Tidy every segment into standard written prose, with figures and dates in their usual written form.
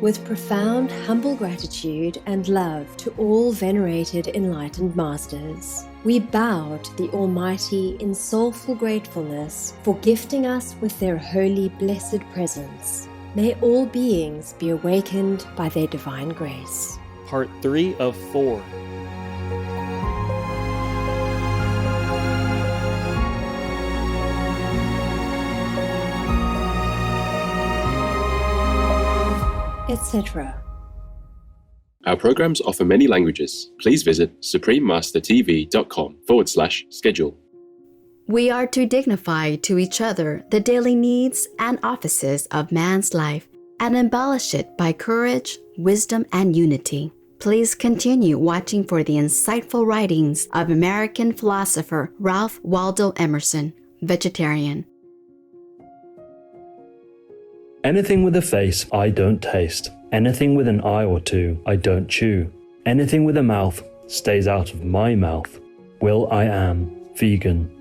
With profound, humble gratitude and love to all venerated enlightened masters, we bow to the Almighty in soulful gratefulness for gifting us with their holy, blessed presence. May all beings be awakened by their divine grace. Part 3 of 4. Etc. Our programs offer many languages. Please visit suprememastertv.com/schedule. We are to dignify to each other the daily needs and offices of man's life and embellish it by courage, wisdom, and unity. Please continue watching for the insightful writings of American philosopher Ralph Waldo Emerson, vegetarian. Anything with a face, I don't taste. Anything with an eye or two, I don't chew. Anything with a mouth stays out of my mouth. Will I am vegan.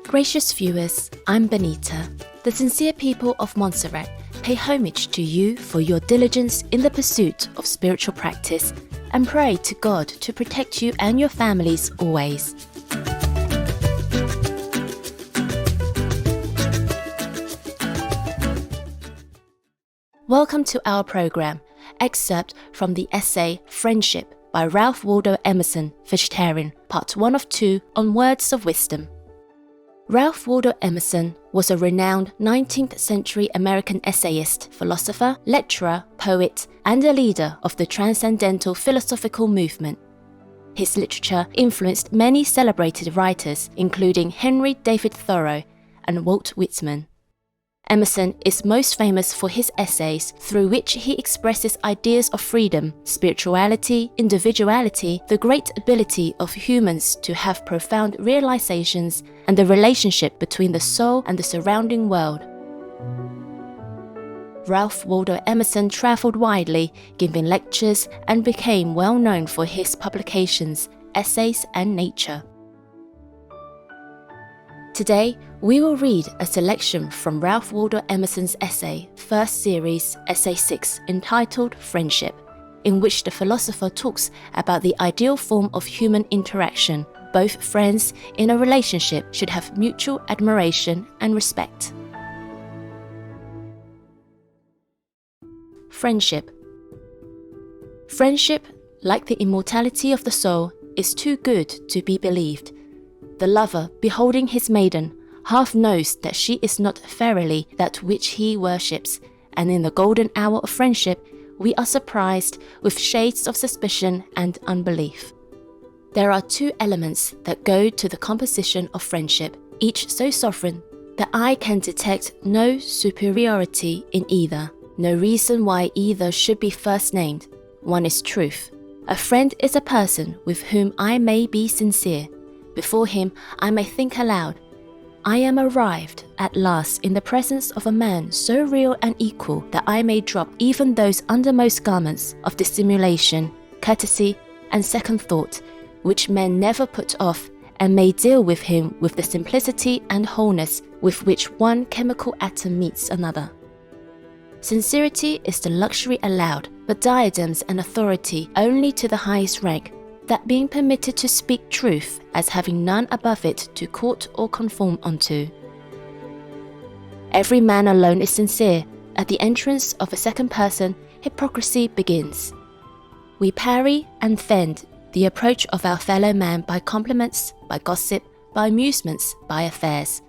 Gracious viewers, I'm Benita. The sincere people of Montserrat pay homage to you for your diligence in the pursuit of spiritual practice and pray to God to protect you and your families always. Welcome to our program, excerpt from the essay Friendship by Ralph Waldo Emerson, vegetarian, part 1 of 2 on words of wisdom. Ralph Waldo Emerson was a renowned 19th century American essayist, philosopher, lecturer, poet, and a leader of the transcendental philosophical movement. His literature influenced many celebrated writers, including Henry David Thoreau and Walt Whitman. Emerson is most famous for his essays through which he expresses ideas of freedom, spirituality, individuality, the great ability of humans to have profound realizations, and the relationship between the soul and the surrounding world. Ralph Waldo Emerson traveled widely, giving lectures, and became well known for his publications, essays, and nature. Today, we will read a selection from Ralph Waldo Emerson's essay, first series, Essay 6, entitled Friendship, in which the philosopher talks about the ideal form of human interaction. Both friends in a relationship should have mutual admiration and respect. Friendship. Friendship, like the immortality of the soul, is too good to be believed. The lover, beholding his maiden, half knows that she is not verily that which he worships, and in the golden hour of friendship, we are surprised with shades of suspicion and unbelief. There are 2 elements that go to the composition of friendship, each so sovereign that I can detect no superiority in either, no reason why either should be first named. One is truth. A friend is a person with whom I may be sincere. Before him, I may think aloud. I am arrived at last in the presence of a man so real and equal that I may drop even those undermost garments of dissimulation, courtesy, and second thought, which men never put off, and may deal with him with the simplicity and wholeness with which one chemical atom meets another. Sincerity is the luxury allowed, but diadems and authority only to the highest rank, that being permitted to speak truth as having none above it to court or conform unto. Every man alone is sincere. At the entrance of a second person, hypocrisy begins. We parry and fend the approach of our fellow man by compliments, by gossip, by amusements, by affairs.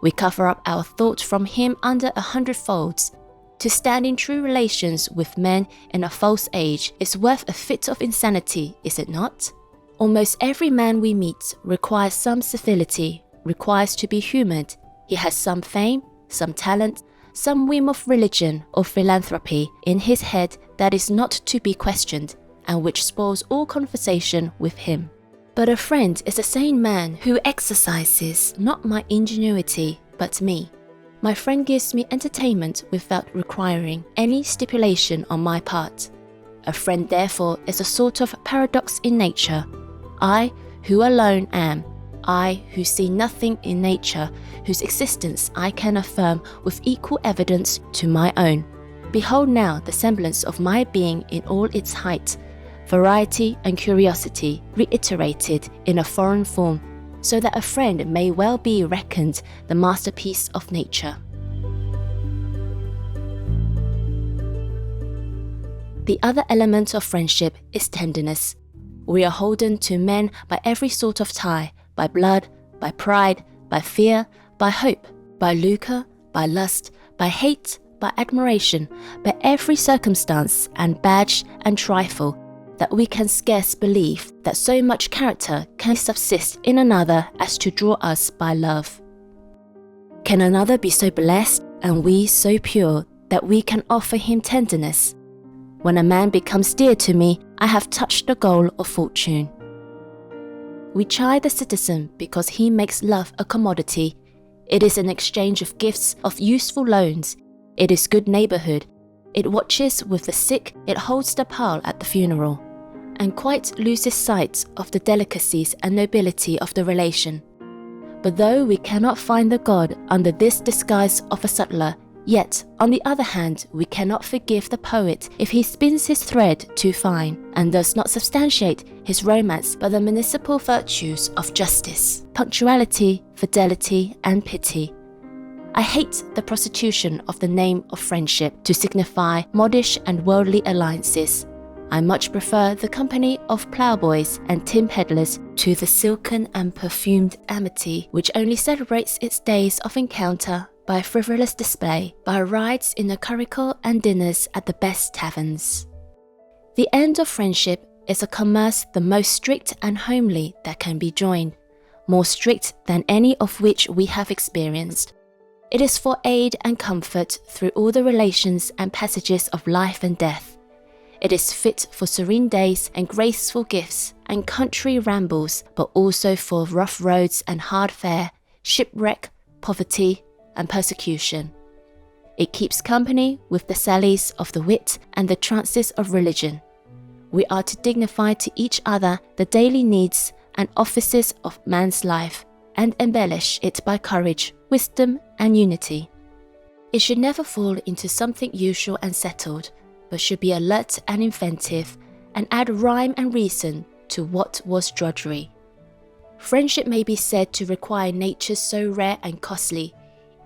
We cover up our thought from him under 100 folds. To stand in true relations with men in a false age is worth a fit of insanity, is it not? Almost every man we meet requires some civility, requires to be humoured. He has some fame, some talent, some whim of religion or philanthropy in his head that is not to be questioned, and which spoils all conversation with him. But a friend is a sane man who exercises not my ingenuity, but me. My friend gives me entertainment without requiring any stipulation on my part. A friend therefore is a sort of paradox in nature. I, who alone am, I who see nothing in nature, whose existence I can affirm with equal evidence to my own. Behold now the semblance of my being in all its height, variety and curiosity reiterated in a foreign form, so that a friend may well be reckoned the masterpiece of nature. The other element of friendship is tenderness. We are holden to men by every sort of tie, by blood, by pride, by fear, by hope, by lucre, by lust, by hate, by admiration, by every circumstance and badge and trifle, that we can scarce believe that so much character can subsist in another as to draw us by love. Can another be so blessed and we so pure that we can offer him tenderness? When a man becomes dear to me, I have touched the goal of fortune. We chide the citizen because he makes love a commodity. It is an exchange of gifts, of useful loans. It is good neighbourhood. It watches with the sick, it holds the pall at the funeral, and quite loses sight of the delicacies and nobility of the relation. But though we cannot find the God under this disguise of a sutler, yet, on the other hand, we cannot forgive the poet if he spins his thread too fine, and does not substantiate his romance by the municipal virtues of justice, punctuality, fidelity, and pity. I hate the prostitution of the name of friendship to signify modish and worldly alliances. I much prefer the company of ploughboys and tin peddlers to the silken and perfumed amity which only celebrates its days of encounter by frivolous display, by rides in the curricle and dinners at the best taverns. The end of friendship is a commerce the most strict and homely that can be joined, more strict than any of which we have experienced. It is for aid and comfort through all the relations and passages of life and death. It is fit for serene days and graceful gifts and country rambles, but also for rough roads and hard fare, shipwreck, poverty, and persecution. It keeps company with the sallies of the wit and the trances of religion. We are to dignify to each other the daily needs and offices of man's life, and embellish it by courage, wisdom, and unity. It should never fall into something usual and settled, but should be alert and inventive, and add rhyme and reason to what was drudgery. Friendship may be said to require natures so rare and costly,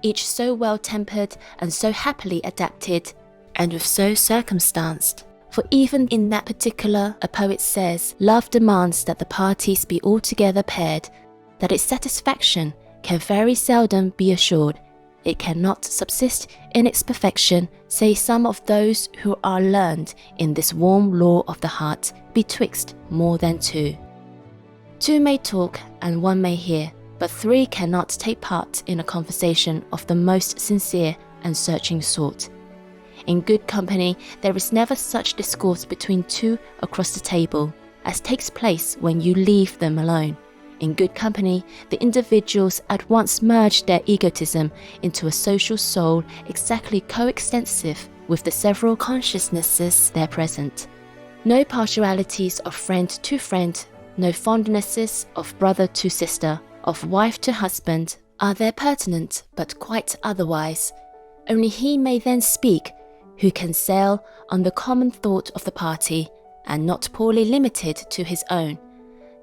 each so well-tempered and so happily adapted, and with so circumstanced. For even in that particular, a poet says, love demands that the parties be altogether paired, that its satisfaction can very seldom be assured. It cannot subsist in its perfection, say some of those who are learned in this warm law of the heart, betwixt more than two. Two may talk and one may hear, but three cannot take part in a conversation of the most sincere and searching sort. In good company, there is never such discourse between two across the table as takes place when you leave them alone. In good company, the individuals at once merge their egotism into a social soul exactly coextensive with the several consciousnesses there present. No partialities of friend to friend, no fondnesses of brother to sister, of wife to husband, are there pertinent, but quite otherwise. Only he may then speak who can sail on the common thought of the party, and not poorly limited to his own.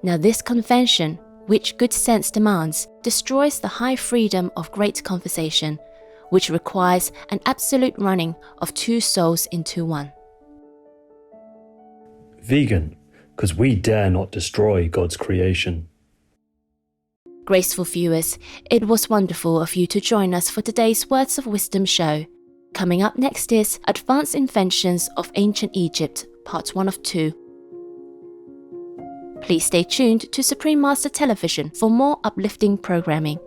Now this convention, which good sense demands, destroys the high freedom of great conversation, which requires an absolute running of two souls into one. Vegan, because we dare not destroy God's creation. Graceful viewers, it was wonderful of you to join us for today's Words of Wisdom show. Coming up next is Advanced Inventions of Ancient Egypt, Part 1 of 2. Please stay tuned to Supreme Master Television for more uplifting programming.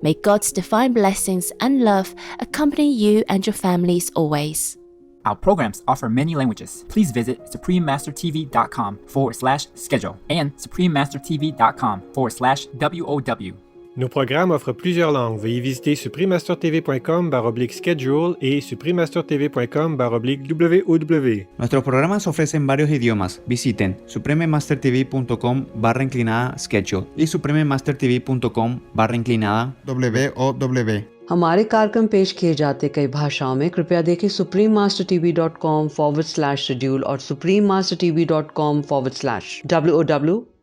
May God's divine blessings and love accompany you and your families always. Our programs offer many languages. Please visit suprememastertv.com/schedule and suprememastertv.com/WOW. Nos programmes offrent plusieurs langues. Veuillez visiter suprememastertv.com/schedule et suprememastertv.com/WOW. Nuestros programas ofrecen varios idiomas. Visiten suprememastertv.com/schedule y suprememastertv.com/WOW. हमारे कार्यक्रम पेश किए जाते कई भाषाओं में कृपया देखें suprememastertv.com/schedule और suprememastertv.com/WOW